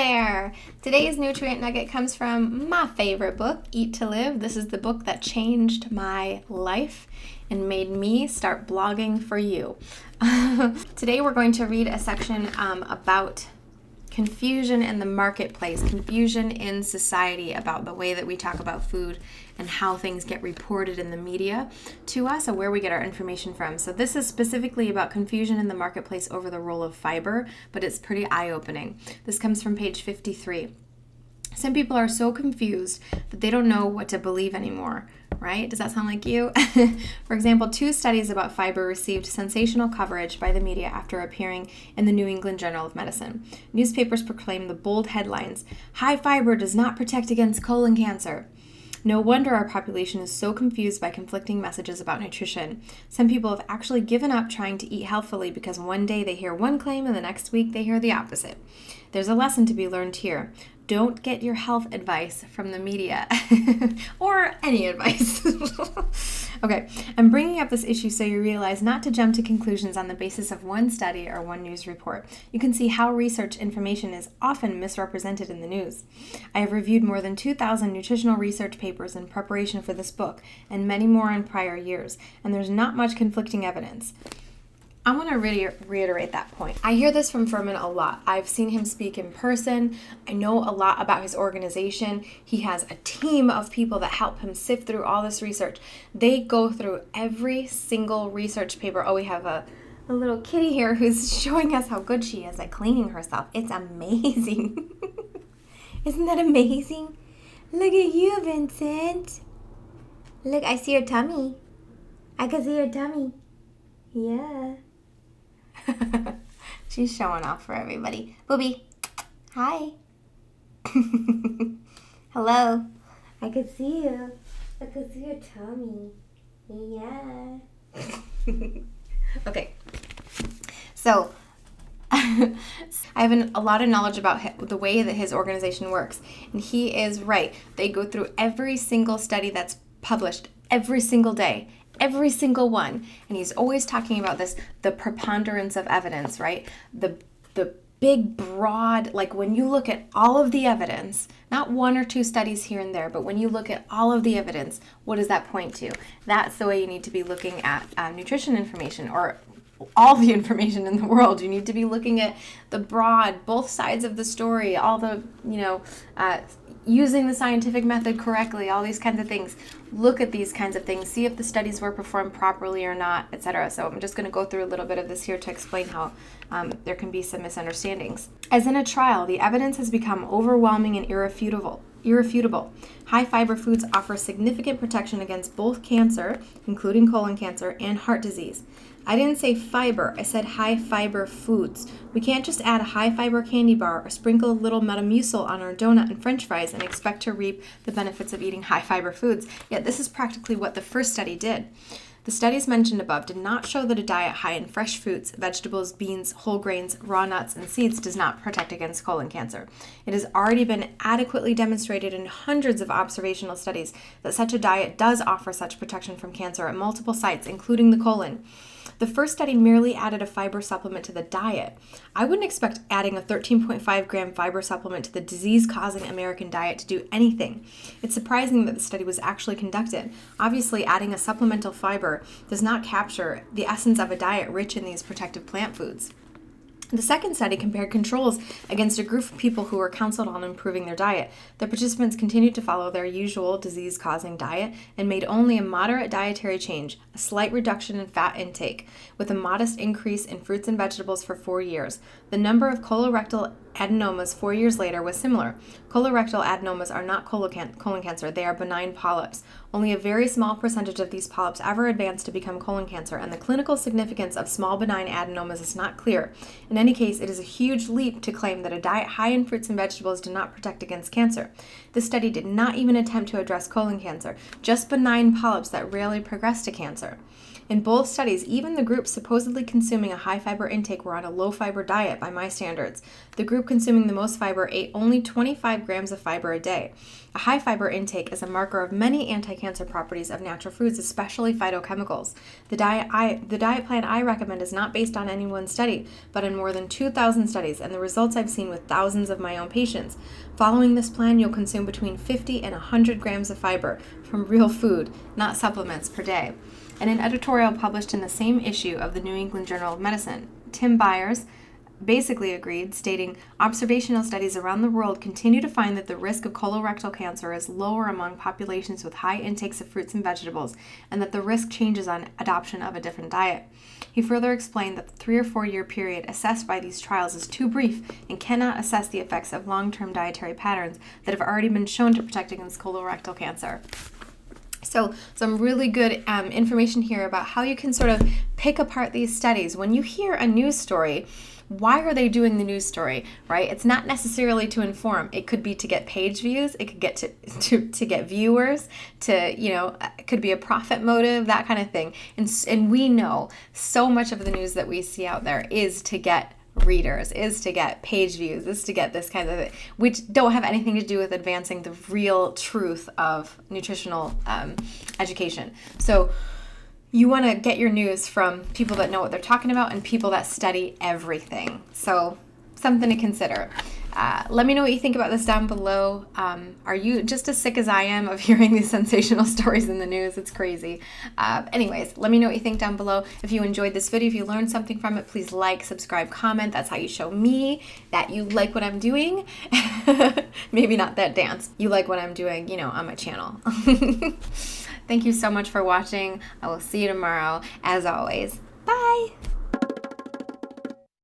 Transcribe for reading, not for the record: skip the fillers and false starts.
there! Today's nutrient nugget comes from my favorite book, Eat to Live. This is the book that changed my life and made me start blogging for you. Today we're going to read a section about confusion in the marketplace, confusion in society about the way that we talk about food and how things get reported in the media to us and where we get our information from. So this is specifically about confusion in the marketplace over the role of fiber, but it's pretty eye-opening. This comes from page 53. Some people are so confused that they don't know what to believe anymore, right? Does that sound like you? For example, 2 studies about fiber received sensational coverage by the media after appearing in the New England Journal of Medicine. Newspapers proclaimed the bold headlines, "High fiber does not protect against colon cancer." No wonder our population is so confused by conflicting messages about nutrition. Some people have actually given up trying to eat healthfully because one day they hear one claim and the next week they hear the opposite. There's a lesson to be learned here. Don't get your health advice from the media or any advice. Okay, I'm bringing up this issue so you realize not to jump to conclusions on the basis of one study or one news report. You can see how research information is often misrepresented in the news. I have reviewed more than 2,000 nutritional research papers in preparation for this book and many more in prior years, and there's not much conflicting evidence. I want to reiterate that point. I hear this from Furman a lot. I've seen him speak in person. I know a lot about his organization. He has a team of people that help him sift through all this research. They go through every single research paper. Oh, we have a little kitty here who's showing us how good she is at cleaning herself. It's amazing. Isn't that amazing? Look at you, Vincent. Look, I see your tummy. I can see your tummy. Yeah. She's showing off for everybody. Booby, hi. Hello. I can see you. I can see your tummy. Yeah. Okay. So, I have a lot of knowledge about the way that his organization works. And he is right. They go through every single study that's published every single day. Every single one. And he's always talking about this, the preponderance of evidence, right? The big, broad, like when you look at all of the evidence, not 1 or 2 studies here and there, but when you look at all of the evidence, what does that point to? That's the way you need to be looking at nutrition information, or all the information in the world. You need to be looking at the broad, both sides of the story, all the, using the scientific method correctly, all these kinds of things. Look at these kinds of things, see if the studies were performed properly or not, etc. So I'm just going to go through a little bit of this here to explain how there can be some misunderstandings. As in a trial, the evidence has become overwhelming and irrefutable. High fiber foods offer significant protection against both cancer, including colon cancer, and heart disease. I didn't say fiber, I said high fiber foods. We can't just add a high fiber candy bar or sprinkle a little Metamucil on our donut and french fries and expect to reap the benefits of eating high fiber foods. Yet this is practically what the first study did. The studies mentioned above did not show that a diet high in fresh fruits, vegetables, beans, whole grains, raw nuts, and seeds does not protect against colon cancer. It has already been adequately demonstrated in hundreds of observational studies that such a diet does offer such protection from cancer at multiple sites, including the colon. The first study merely added a fiber supplement to the diet. I wouldn't expect adding a 13.5 gram fiber supplement to the disease-causing American diet to do anything. It's surprising that the study was actually conducted. Obviously, adding a supplemental fiber does not capture the essence of a diet rich in these protective plant foods. The second study compared controls against a group of people who were counseled on improving their diet. The participants continued to follow their usual disease-causing diet and made only a moderate dietary change, a slight reduction in fat intake, with a modest increase in fruits and vegetables for 4 years. The number of colorectal adenomas 4 years later was similar. Colorectal adenomas are not colon cancer, they are benign polyps. Only a very small percentage of these polyps ever advance to become colon cancer, and the clinical significance of small benign adenomas is not clear. In any case, it is a huge leap to claim that a diet high in fruits and vegetables did not protect against cancer. This study did not even attempt to address colon cancer, just benign polyps that rarely progress to cancer. In both studies, even the group supposedly consuming a high fiber intake were on a low fiber diet by my standards. The group consuming the most fiber ate only 25 grams of fiber a day. A high fiber intake is a marker of many anti-cancer properties of natural foods, especially phytochemicals. The diet plan I recommend is not based on any one study, but on more than 2,000 studies and the results I've seen with thousands of my own patients. Following this plan, you'll consume between 50 and 100 grams of fiber from real food, not supplements, per day. In an editorial published in the same issue of the New England Journal of Medicine, Tim Byers basically agreed, stating, observational studies around the world continue to find that the risk of colorectal cancer is lower among populations with high intakes of fruits and vegetables, and that the risk changes on adoption of a different diet. He further explained that the 3 or 4 year period assessed by these trials is too brief and cannot assess the effects of long-term dietary patterns that have already been shown to protect against colorectal cancer. So some really good information here about how you can sort of pick apart these studies. When you hear a news story, why are they doing the news story, right? It's not necessarily to inform. It could be to get page views. It could get to get viewers, it could be a profit motive, that kind of thing. And we know so much of the news that we see out there is to get readers, is to get page views, is to get this kind of thing, which don't have anything to do with advancing the real truth of nutritional education. So you want to get your news from people that know what they're talking about and people that study everything. So something to consider. Let me know what you think about this down below. Are you just as sick as I am of hearing these sensational stories in the news? It's crazy. Anyways, let me know what you think down below. If you enjoyed this video, if you learned something from it, please like, subscribe, comment. That's how you show me that you like what I'm doing. Maybe not that dance. You like what I'm doing, on my channel. Thank you so much for watching. I will see you tomorrow. As always, bye.